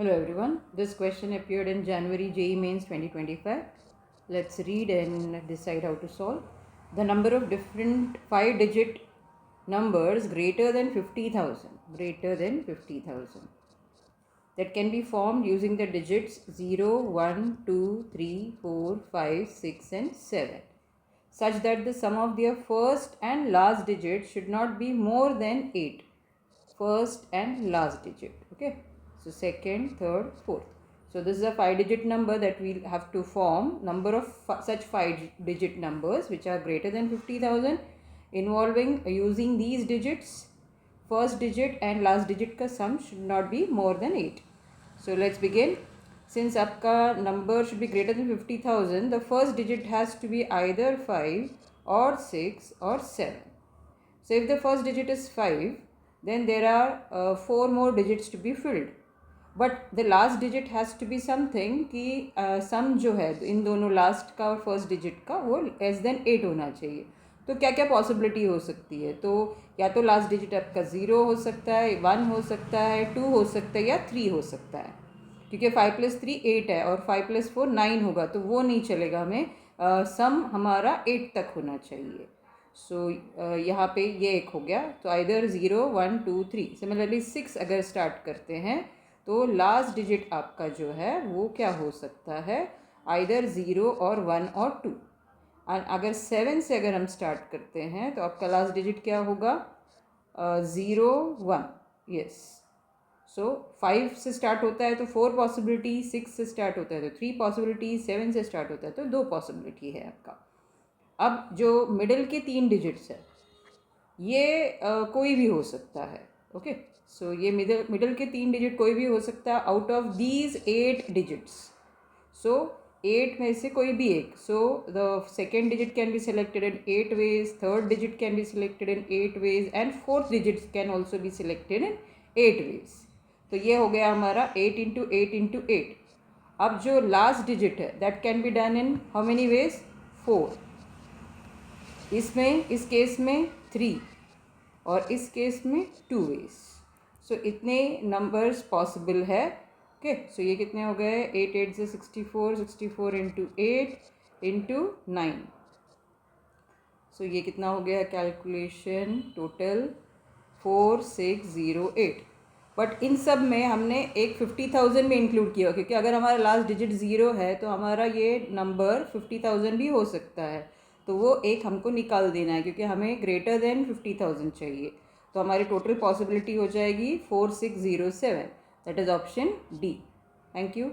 Hello everyone. This question appeared in January JEE Mains 2025. Let's read and decide how to solve. The number of different 5-digit numbers greater than 50,000 that can be formed using the digits 0, 1, 2, 3, 4, 5, 6 and 7 such that the sum of their first and last digits should not be more than 8. First and last digit. Okay. So second, third, fourth. So this is a 5-digit number that we'll have to form. Number of such 5-digit numbers which are greater than 50,000 involving using these digits. First digit and last digit का sum should not be more than 8. So let's begin. Since आपका number should be greater than 50,000, the first digit has to be either 5 or 6 or 7. So if the first digit is 5, then there are 4 more digits to be filled. But the last digit has to be something कि sum जो है इन दोनों last का और first digit का वो less than 8 होना चाहिए. तो क्या क्या possibility हो सकती है? तो या तो last digit आपका 0 हो सकता है, 1 हो सकता है, 2 हो सकता है या 3 हो सकता है. क्योंकि 5 + 3 8 है और 5 + 4 9 होगा, तो वो नहीं चलेगा. हमें सम हमारा 8 तक होना चाहिए. सो यहाँ पे ये एक हो गया. तो आइदर 0, 1, 2, 3. सिमिलरली 6 अगर स्टार्ट करते हैं तो लास्ट डिजिट आपका जो है वो क्या हो सकता है, आइदर 0 और 1 और 2. अगर 7 से अगर हम स्टार्ट करते हैं तो आपका लास्ट डिजिट क्या होगा, 0, 1. यस. सो 5 से स्टार्ट होता है तो 4 पॉसिबिलिटी, 6 से स्टार्ट होता है तो 3 पॉसिबिलिटी, 7 से स्टार्ट होता है तो 2 पॉसिबिलिटी है आपका. अब जो मिडिल के 3 डिजिट्स है ये कोई भी हो सकता है. ओके. सो ये मिडिल के 3 डिजिट कोई भी हो सकता है आउट ऑफ दीज 8 डिजिट्स. सो 8 में से कोई भी एक. So the second digit can be selected in 8 ways, third digit can be selected in 8 ways and fourth digit can also be selected in 8 ways. तो ये हो गया हमारा 8 × 8 × 8. अब जो लास्ट डिजिट है that can be done in how many ways, 4. इसमें इस केस में 3 और इस केस में 2 ways. सो इतने नंबर्स पॉसिबल है. ओके. सो ये कितने हो गए, 8 8 से 64, 64 × 8 × 9. सो ये कितना हो गया, कैलकुलेशन टोटल 4608. बट इन सब में हमने एक 50,000 में इंक्लूड किया क्योंकि अगर हमारा लास्ट डिजिट 0 है तो हमारा ये नंबर 50,000 भी हो सकता है. तो वो एक हमको निकाल देना है क्योंकि हमें ग्रेटर देन 50,000 चाहिए. तो हमारी टोटल पॉसिबिलिटी हो जाएगी 4607. That is option D. Thank you.